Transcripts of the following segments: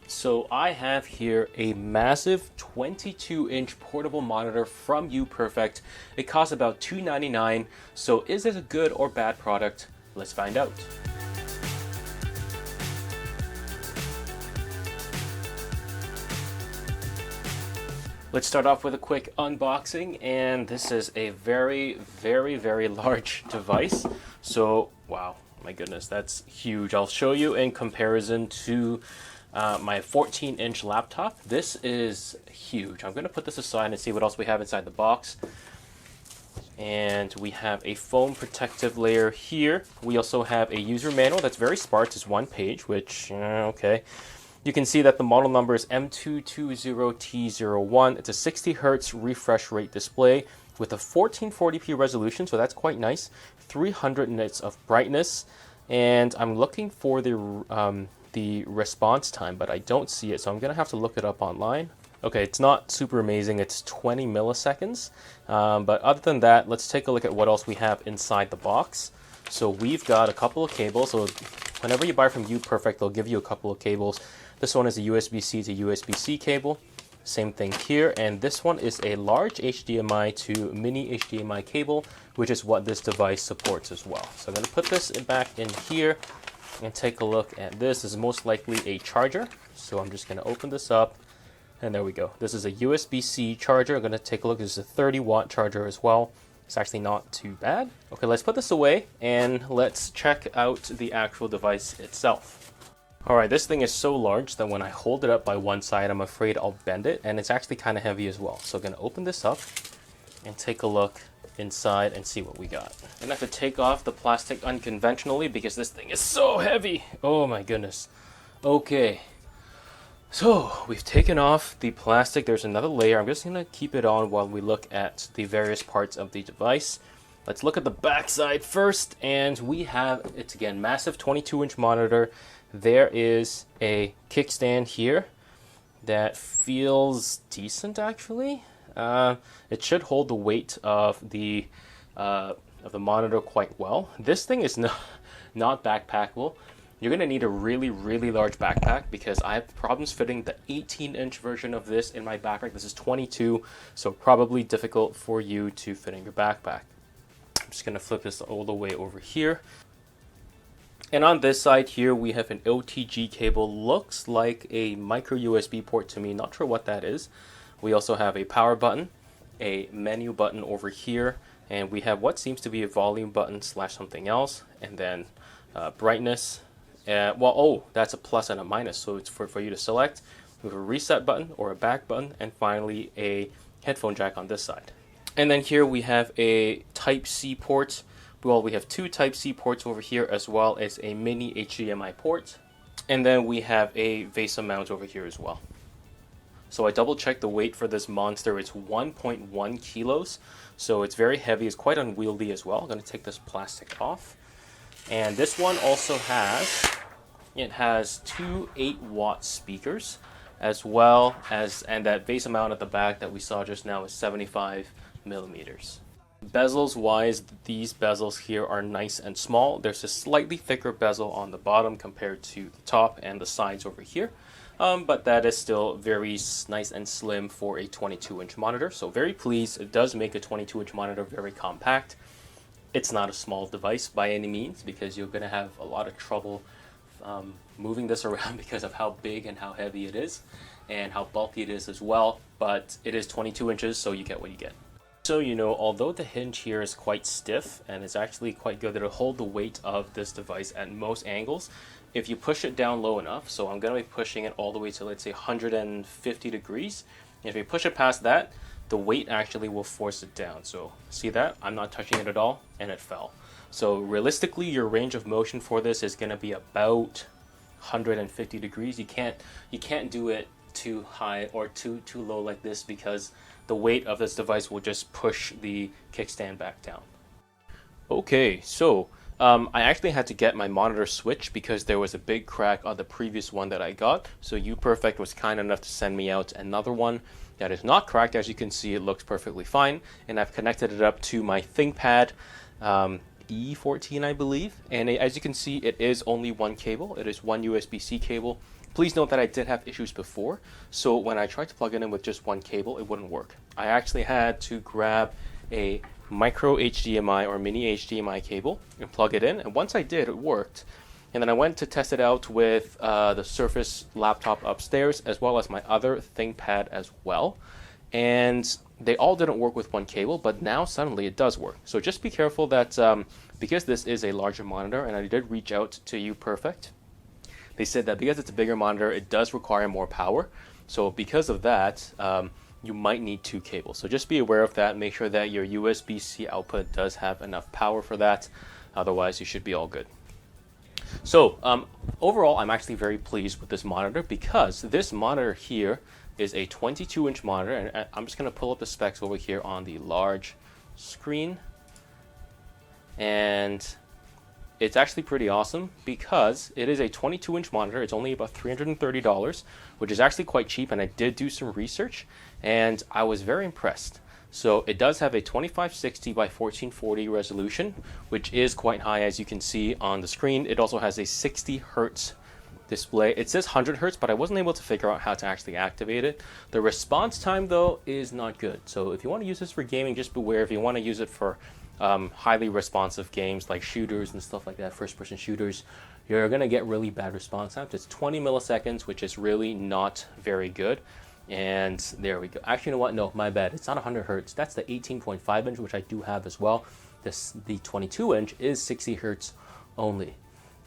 So I have here a massive 22-inch portable monitor from Uperfect. It costs about $299. So is it a good or bad product? Let's find out. Let's start off with a quick unboxing, and this is a very large device. So wow, my goodness, that's huge. I'll show you in comparison to my 14-inch laptop. This is huge. I'm going to put this aside and see what else we have inside the box. And we have a foam protective layer here. We also have a user manual that's very sparse. It's one page, which, okay. You can see that the model number is M220T01. It's a 60 Hertz refresh rate display with a 1440p resolution, so that's quite nice. 300 nits of brightness, and I'm looking for the response time, but I don't see it, so I'm gonna have to look it up online. Okay, it's not super amazing. It's 20 milliseconds, but other than that, let's take a look at what else we have inside the box. So we've got a couple of cables. So whenever you buy from Uperfect, they'll give you a couple of cables. This one is a USB-C to USB-C cable. Same thing here. And this one is a large HDMI to mini HDMI cable, which is what this device supports as well. So I'm going to put this back in here and take a look at this. This is most likely a charger. So I'm just going to open this up. And there we go. This is a USB-C charger. I'm going to take a look. This is a 30-watt charger as well. It's actually not too bad. Okay, let's put this away and let's check out the actual device itself. Alright, this thing is so large that when I hold it up by one side, I'm afraid I'll bend it, and it's actually kind of heavy as well. So I'm going to open this up and take a look inside and see what we got. I'm going to have to take off the plastic unconventionally because this thing is so heavy. Oh my goodness. Okay. So we've taken off the plastic. There's another layer. I'm just going to keep it on while we look at the various parts of the device. Let's look at the back side first, and we have, it's again, massive 22-inch monitor. There is a kickstand here that feels decent, actually. It should hold the weight of the monitor quite well. This thing is not backpackable. You're going to need a really large backpack because I have problems fitting the 18-inch version of this in my backpack. This is 22, so probably difficult for you to fit in your backpack. I'm just going to flip this all the way over here. And on this side here, we have an OTG cable. Looks like a micro USB port to me. Not sure what that is. We also have a power button, a menu button over here, and we have what seems to be a volume button / something else, and then brightness. That's a plus and a minus, so it's for you to select. We have a reset button or a back button, and finally a headphone jack on this side. And then here we have a Type-C port. Well, we have two Type-C ports over here as well as a mini HDMI port. And then we have a VESA mount over here as well. So I double checked the weight for this monster. It's 1.1 kilos. So it's very heavy. It's quite unwieldy as well. I'm going to take this plastic off. And this one also has two 8-watt speakers as well as, and that VESA mount at the back that we saw just now is 75 millimeters. Bezels wise, these bezels here are nice and small. There's a slightly thicker bezel on the bottom compared to the top and the sides over here. But that is still very nice and slim for a 22-inch monitor. So very pleased. It does make a 22-inch monitor very compact. It's not a small device by any means because you're going to have a lot of trouble moving this around because of how big and how heavy it is and how bulky it is as well. But it is 22 inches, so you get what you get. So, although the hinge here is quite stiff and it's actually quite good, it'll hold the weight of this device at most angles. If you push it down low enough, so I'm going to be pushing it all the way to, let's say, 150 degrees. And if you push it past that, the weight actually will force it down. So see that? I'm not touching it at all, and it fell. So realistically, your range of motion for this is going to be about 150 degrees. You can't do it too high or too low like this because the weight of this device will just push the kickstand back down. Okay, so I actually had to get my monitor switched because there was a big crack on the previous one that I got. So Uperfect was kind enough to send me out another one that is not cracked. As you can see, it looks perfectly fine, and I've connected it up to my ThinkPad E14, I believe. And as you can see, it is only one cable. It is one USB-C cable Please note that I did have issues before, so when I tried to plug it in with just one cable, it wouldn't work. I actually had to grab a micro HDMI or mini HDMI cable and plug it in, and once I did, it worked. And then I went to test it out with the Surface laptop upstairs, as well as my other ThinkPad as well. And they all didn't work with one cable, but now suddenly it does work. So just be careful that because this is a larger monitor, and I did reach out to Uperfect, they said that because it's a bigger monitor, it does require more power. So because of that, you might need two cables. So just be aware of that. Make sure that your USB-C output does have enough power for that. Otherwise, you should be all good. So overall, I'm actually very pleased with this monitor because this monitor here is a 22-inch monitor. And I'm just going to pull up the specs over here on the large screen. And it's actually pretty awesome because it is a 22-inch monitor. It's only about $330, which is actually quite cheap, and I did do some research, and I was very impressed. So it does have a 2560 by 1440 resolution, which is quite high, as you can see on the screen. It also has a 60 hertz display. It says 100 hertz, but I wasn't able to figure out how to actually activate it. The response time, though, is not good. So if you want to use this for gaming, just beware. If you want to use it for highly responsive games like shooters and stuff like that, first-person shooters, you're going to get really bad response times. It's 20 milliseconds, which is really not very good. And there we go. Actually, you know what? No, my bad. It's not 100 hertz. That's the 18.5 inch, which I do have as well. The 22 inch is 60 hertz only.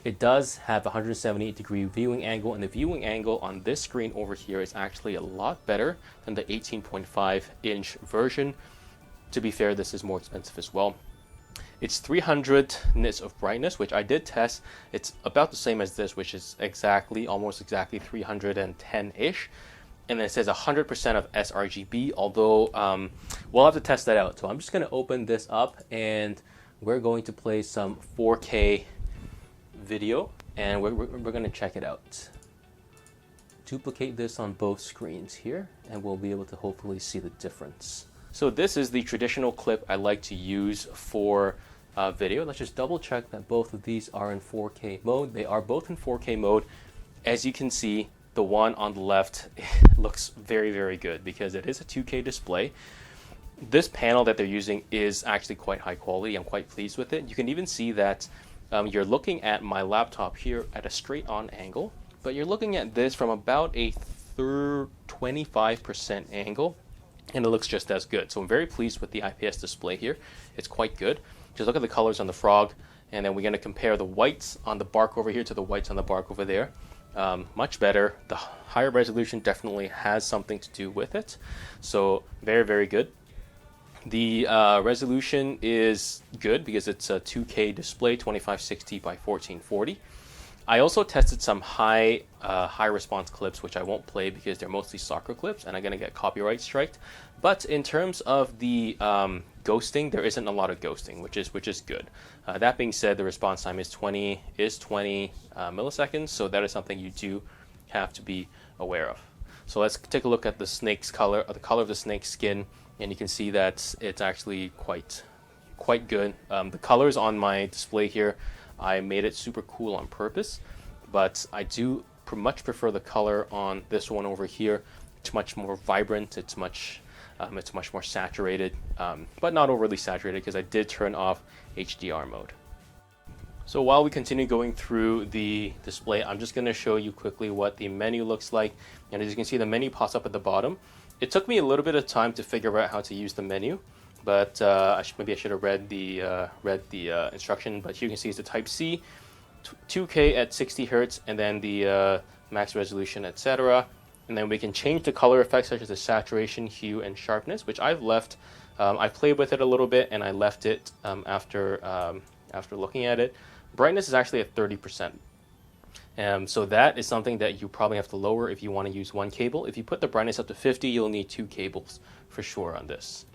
It does have a 178-degree viewing angle, and the viewing angle on this screen over here is actually a lot better than the 18.5 inch version. To be fair, this is more expensive as well. It's 300 nits of brightness, which I did test. It's about the same as this, which is almost exactly 310-ish. And then it says 100% of SRGB, although we'll have to test that out. So I'm just going to open this up, and we're going to play some 4K video, and we're going to check it out. Duplicate this on both screens here, and we'll be able to hopefully see the difference. So this is the traditional clip I like to use for video. Let's just double check that both of these are in 4K mode. They are both in 4K mode. As you can see, the one on the left looks very, very good because it is a 2K display. This panel that they're using is actually quite high quality. I'm quite pleased with it. You can even see that you're looking at my laptop here at a straight on angle, but you're looking at this from about a 25% angle, and it looks just as good. So I'm very pleased with the IPS display here. It's quite good. Just look at the colors on the frog, and then we're going to compare the whites on the bark over here to the whites on the bark over there. Much better. The higher resolution definitely has something to do with it. So very, very good. The resolution is good because it's a 2K display, 2560 by 1440. I also tested some high response clips, which I won't play because they're mostly soccer clips, and I'm going to get copyright striked. But in terms of the ghosting, there isn't a lot of ghosting, which is good. That being said, the response time is 20 milliseconds, so that is something you do have to be aware of. So let's take a look at the snake's color, the color of the snake's skin, and you can see that it's actually quite good. The colors on my display here, I made it super cool on purpose, but I do much prefer the color on this one over here. It's much more vibrant. It's much more saturated, but not overly saturated because I did turn off HDR mode. So while we continue going through the display, I'm just going to show you quickly what the menu looks like. And as you can see, the menu pops up at the bottom. It took me a little bit of time to figure out how to use the menu, but maybe I should have read the instruction. But here you can see it's the Type C, 2K at 60 hertz, and then the max resolution, etc. And then we can change the color effects such as the saturation, hue, and sharpness, which I've left. I played with it a little bit, and I left it after looking at it. Brightness is actually at 30%. So that is something that you probably have to lower if you want to use one cable. If you put the brightness up to 50, you'll need two cables for sure on this.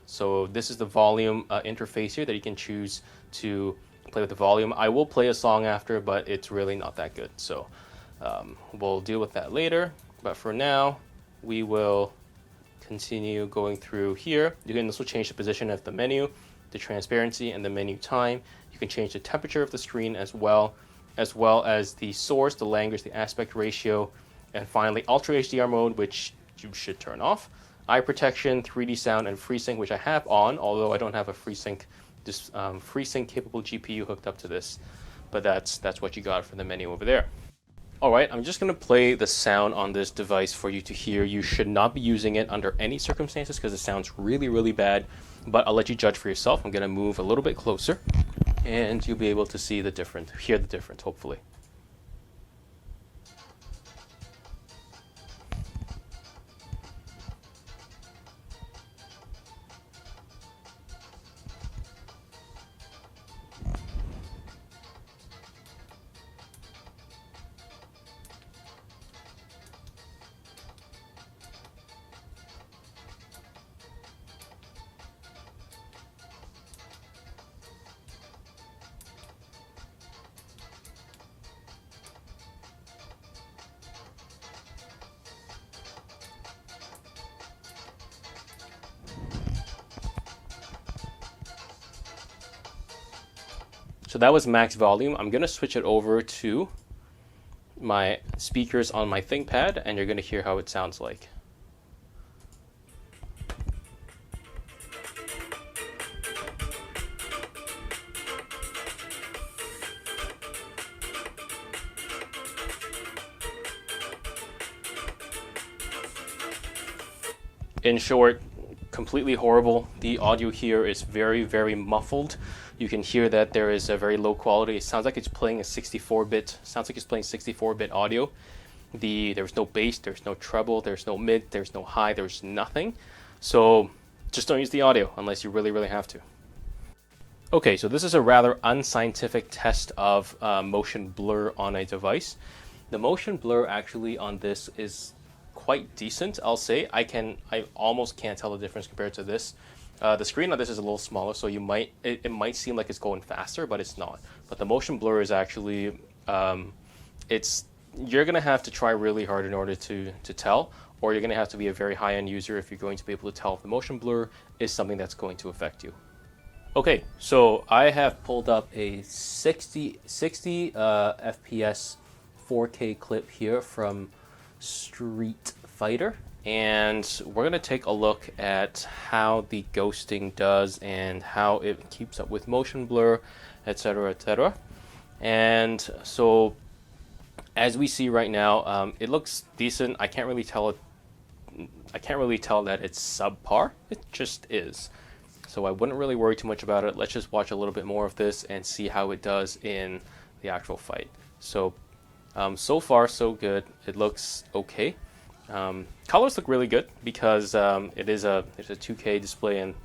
So this is the volume interface here that you can choose to play with the volume. I will play a song after, but it's really not that good. So we'll deal with that later. But for now, we will continue going through here. You can also change the position of the menu, the transparency, and the menu time. You can change the temperature of the screen as well. as well as the source, the language, the aspect ratio, and finally Ultra HDR mode, which you should turn off. Eye protection, 3D sound, and FreeSync, which I have on, although I don't have a FreeSync capable GPU hooked up to this. But that's what you got for the menu over there. Alright, I'm just going to play the sound on this device for you to hear. You should not be using it under any circumstances because it sounds really, really bad. But I'll let you judge for yourself. I'm going to move a little bit closer and you'll be able to see the difference, hear the difference, hopefully. So that was max volume. I'm going to switch it over to my speakers on my ThinkPad, and you're going to hear how it sounds like. In short, completely horrible. The audio here is very, very muffled. You can hear that there is a very low quality. It sounds like it's playing a 64-bit. Sounds like it's playing 64-bit audio. There's no bass, there's no treble, there's no mid, there's no high, there's nothing. So just don't use the audio unless you really, really have to. Okay, so this is a rather unscientific test of motion blur on a device. The motion blur actually on this is quite decent, I'll say. I almost can't tell the difference compared to this. The screen on this is a little smaller, so it might seem like it's going faster, but it's not. But the motion blur is actually, you're gonna have to try really hard in order to tell, or you're gonna have to be a very high-end user if you're going to be able to tell if the motion blur is something that's going to affect you. Okay, so I have pulled up a 60 FPS 4K clip here from Street Fighter, and we're going to take a look at how the ghosting does and how it keeps up with motion blur, etc., etc. And so as we see right now, it looks decent. I can't really tell that it's subpar. It just is. So I wouldn't really worry too much about it. Let's just watch a little bit more of this and see how it does in the actual fight. So so far so good. It looks okay. Colors look really good because it's a 2K display and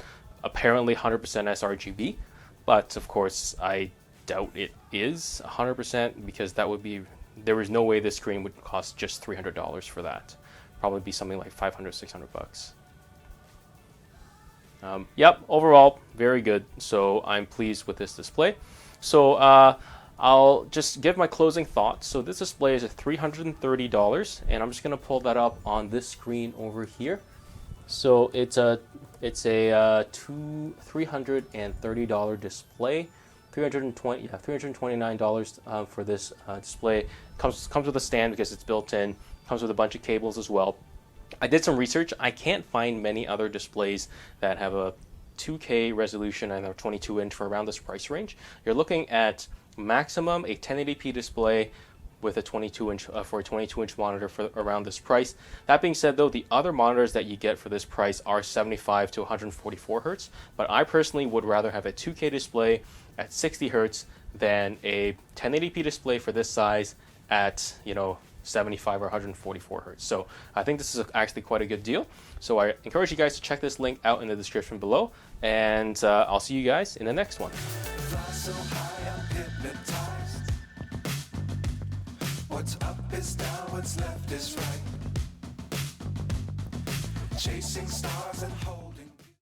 apparently 100% sRGB, but of course I doubt it is 100% because there is no way this screen would cost just $300 for that. Probably be something like $500-600. Yep, overall very good. So I'm pleased with this display. So I'll just give my closing thoughts. So this display is at $330, and I'm just going to pull that up on this screen over here. So it's a $330 display, $329 for this display. Comes with a stand because it's built in. Comes with a bunch of cables as well. I did some research. I can't find many other displays that have a 2K resolution and a 22-inch for around this price range. You're looking at maximum a 1080p display with a 22-inch for a 22-inch monitor for around this price. That being said, though, the other monitors that you get for this price are 75 to 144 hertz. But I personally would rather have a 2K display at 60 hertz than a 1080p display for this size at 75 or 144 hertz. So I think this is actually quite a good deal. So I encourage you guys to check this link out in the description below, and I'll see you guys in the next one. What's up is down, what's left is right. Chasing stars and hope.